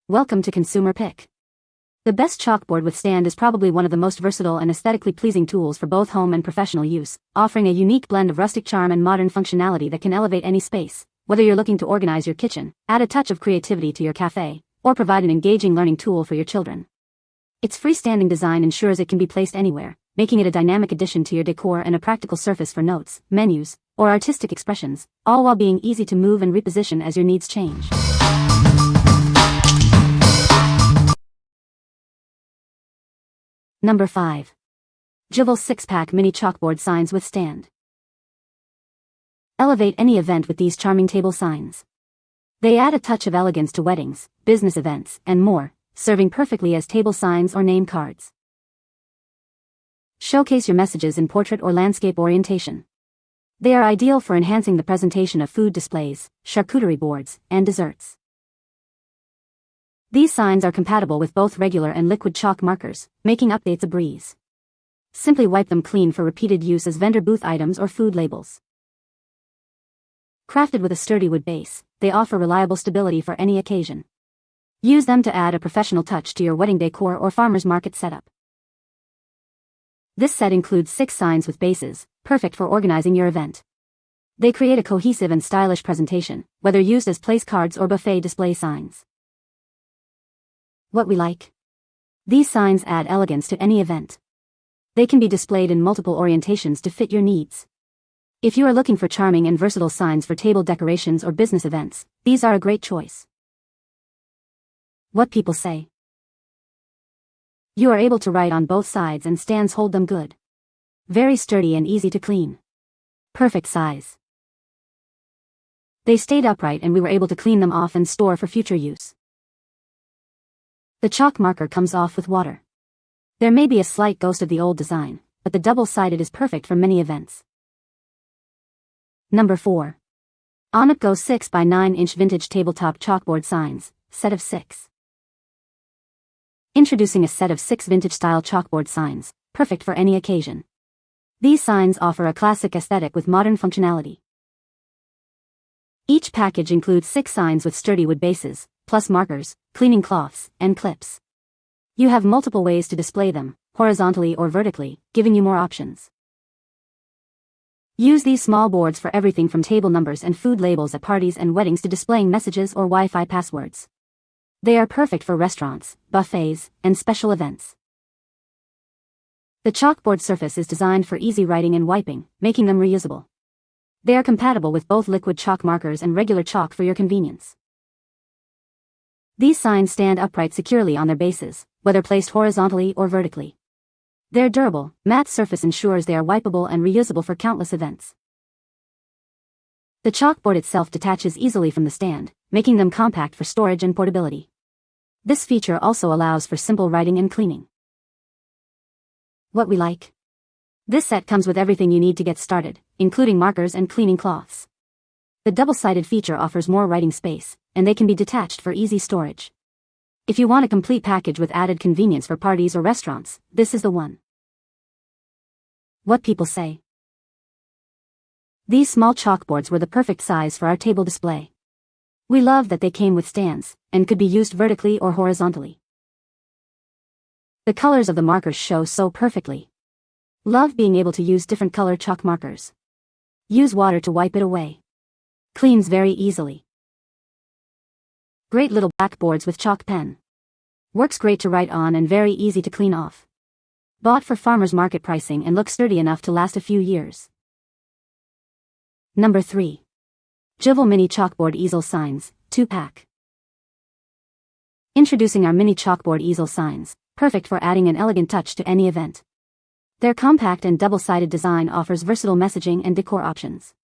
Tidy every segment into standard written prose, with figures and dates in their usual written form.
Welcome to Consumer Pick. The best chalkboard with stand is probably one of the most versatile and aesthetically pleasing tools for both home and professional use, offering a unique blend of rustic charm and modern functionality that can elevate any space. Whether you're looking to organize your kitchen, add a touch of creativity to your cafe, or provide an engaging learning tool for your children, its freestanding design ensures it can be placed anywhere, making it a dynamic addition to your decor and a practical surface for notes, menus, or artistic expressions, all while being easy to move and reposition as your needs change. Number 5. Juvale 6-pack mini chalkboard signs with stand. Elevate any event with these charming table signs. They add a touch of elegance to weddings, business events, and more, serving perfectly as table signs or name cards. Showcase your messages in portrait or landscape orientation. They are ideal for enhancing the presentation of food displays, charcuterie boards, and desserts. These signs are compatible with both regular and liquid chalk markers, making updates a breeze. Simply wipe them clean for repeated use as vendor booth items or food labels. Crafted with a sturdy wood base, they offer reliable stability for any occasion. Use them to add a professional touch to your wedding decor or farmer's market setup. This set includes 6 signs with bases, perfect for organizing your event. They create a cohesive and stylish presentation, whether used as place cards or buffet display signs. What we like. These signs add elegance to any event. They can be displayed in multiple orientations to fit your needs. If you are looking for charming and versatile signs for table decorations or business events, these are a great choice. What people say. You are able to write on both sides and stands hold them good. Very sturdy and easy to clean. Perfect size. They stayed upright and we were able to clean them off and store for future use. The chalk marker comes off with water. There may be a slight ghost of the old design, but the double-sided is perfect for many events. Number 4. ONUPGO 6 by 9 inch vintage tabletop chalkboard signs, set of 6. Introducing a set of 6 vintage-style chalkboard signs, perfect for any occasion. These signs offer a classic aesthetic with modern functionality. Each package includes 6 signs with sturdy wood bases, plus markers, cleaning cloths, and clips. You have multiple ways to display them, horizontally or vertically, giving you more options. Use these small boards for everything from table numbers and food labels at parties and weddings to displaying messages or Wi-Fi passwords. They are perfect for restaurants, buffets, and special events. The chalkboard surface is designed for easy writing and wiping, making them reusable. They are compatible with both liquid chalk markers and regular chalk for your convenience. These signs stand upright securely on their bases, whether placed horizontally or vertically. Their durable, matte surface ensures they are wipeable and reusable for countless events. The chalkboard itself detaches easily from the stand, making them compact for storage and portability. This feature also allows for simple writing and cleaning. What we like. This set comes with everything you need to get started, including markers and cleaning cloths. The double-sided feature offers more writing space, and they can be detached for easy storage. If you want a complete package with added convenience for parties or restaurants, this is the one. What people say. These small chalkboards were the perfect size for our table display. We love that they came with stands, and could be used vertically or horizontally. The colors of the markers show so perfectly. Love being able to use different color chalk markers. Use water to wipe it away. Cleans very easily. Great little black boards with chalk pen. Works great to write on and very easy to clean off. Bought for farmer's market pricing and looks sturdy enough to last a few years. Number 3. Juvale Mini Chalkboard Easel Signs, 2-pack. Introducing our mini chalkboard easel signs, perfect for adding an elegant touch to any event. Their compact and double-sided design offers versatile messaging and decor options.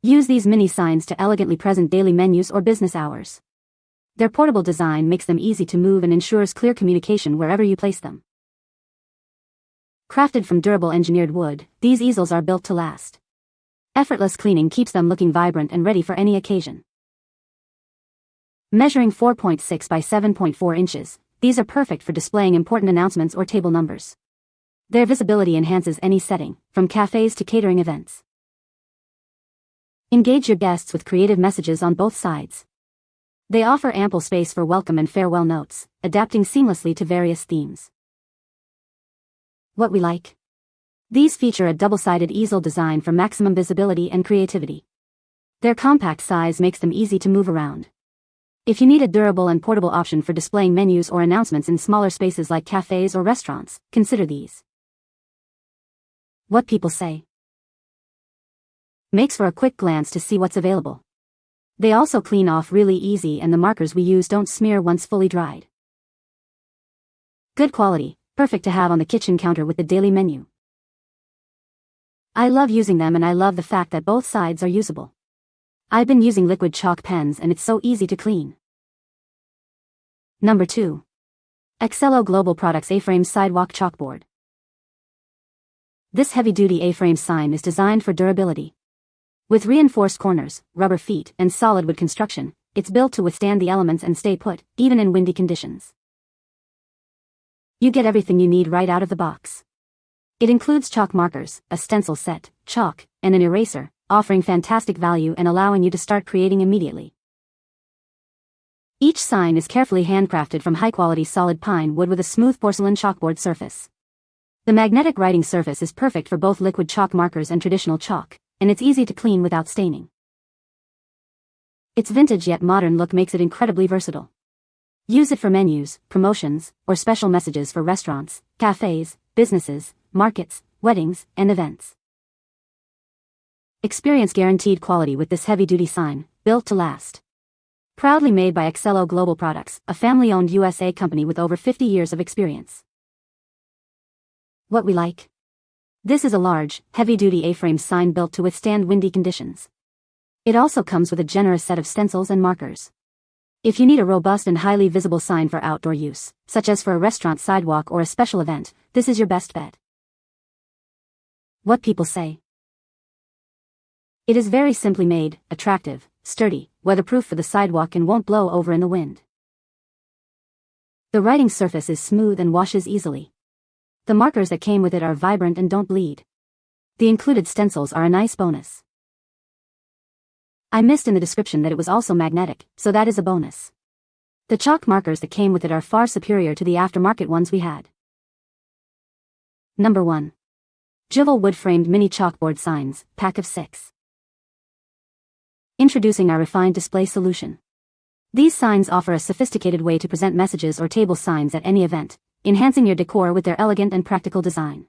Use these mini signs to elegantly present daily menus or business hours. Their portable design makes them easy to move and ensures clear communication wherever you place them. Crafted from durable engineered wood, these easels are built to last. Effortless cleaning keeps them looking vibrant and ready for any occasion. Measuring 4.6 by 7.4 inches, these are perfect for displaying important announcements or table numbers. Their visibility enhances any setting, from cafes to catering events. Engage your guests with creative messages on both sides. They offer ample space for welcome and farewell notes, adapting seamlessly to various themes. What we like. These feature a double-sided easel design for maximum visibility and creativity. Their compact size makes them easy to move around. If you need a durable and portable option for displaying menus or announcements in smaller spaces like cafes or restaurants, consider these. What people say. Makes for a quick glance to see what's available. They also clean off really easy and the markers we use don't smear once fully dried. Good quality, perfect to have on the kitchen counter with the daily menu. I love using them and I love the fact that both sides are usable. I've been using liquid chalk pens and it's so easy to clean. Number 2. Excello Global Products A-Frame Sidewalk Chalkboard. This heavy-duty A-frame sign is designed for durability. With reinforced corners, rubber feet, and solid wood construction, it's built to withstand the elements and stay put, even in windy conditions. You get everything you need right out of the box. It includes chalk markers, a stencil set, chalk, and an eraser, offering fantastic value and allowing you to start creating immediately. Each sign is carefully handcrafted from high-quality solid pine wood with a smooth porcelain chalkboard surface. The magnetic writing surface is perfect for both liquid chalk markers and traditional chalk, and it's easy to clean without staining. Its vintage yet modern look makes it incredibly versatile. Use it for menus, promotions, or special messages for restaurants, cafes, businesses, markets, weddings, and events. Experience guaranteed quality with this heavy-duty sign, built to last. Proudly made by Excello Global Products, a family-owned USA company with over 50 years of experience. What we like. This is a large, heavy-duty A-frame sign built to withstand windy conditions. It also comes with a generous set of stencils and markers. If you need a robust and highly visible sign for outdoor use, such as for a restaurant sidewalk or a special event, this is your best bet. What people say. It is very simply made, attractive, sturdy, weatherproof for the sidewalk and won't blow over in the wind. The writing surface is smooth and washes easily. The markers that came with it are vibrant and don't bleed. The included stencils are a nice bonus. I missed in the description that it was also magnetic, so that is a bonus. The chalk markers that came with it are far superior to the aftermarket ones we had. Number 1. Juvale wood-framed mini chalkboard signs, pack of 6. Introducing our refined display solution. These signs offer a sophisticated way to present messages or table signs at any event, enhancing your decor with their elegant and practical design.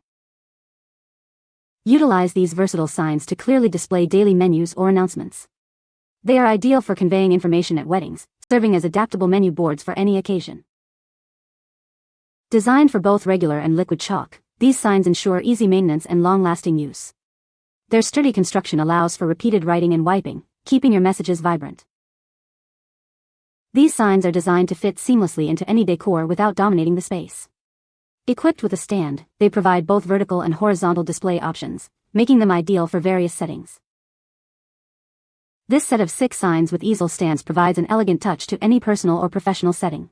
Utilize these versatile signs to clearly display daily menus or announcements. They are ideal for conveying information at weddings, serving as adaptable menu boards for any occasion. Designed for both regular and liquid chalk, these signs ensure easy maintenance and long-lasting use. Their sturdy construction allows for repeated writing and wiping, keeping your messages vibrant. These signs are designed to fit seamlessly into any decor without dominating the space. Equipped with a stand, they provide both vertical and horizontal display options, making them ideal for various settings. This set of 6 signs with easel stands provides an elegant touch to any personal or professional setting.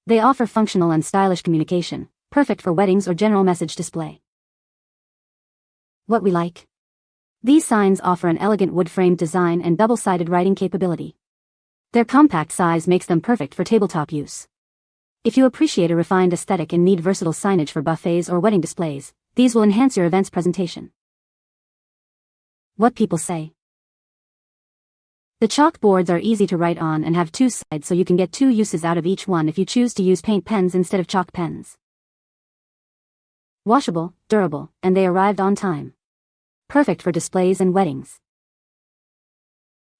They offer functional and stylish communication, perfect for weddings or general message display. What we like. These signs offer an elegant wood-framed design and double-sided writing capability. Their compact size makes them perfect for tabletop use. If you appreciate a refined aesthetic and need versatile signage for buffets or wedding displays, these will enhance your event's presentation. What people say. The chalkboards are easy to write on and have 2 sides, so you can get 2 uses out of each one if you choose to use paint pens instead of chalk pens. Washable, durable, and they arrived on time. Perfect for displays and weddings.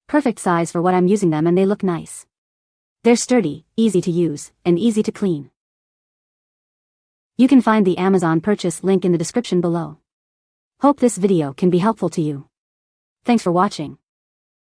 Perfect size for what I'm using them, and they look nice. They're sturdy, easy to use, and easy to clean. You can find the Amazon purchase link in the description below. Hope this video can be helpful to you. Thanks for watching.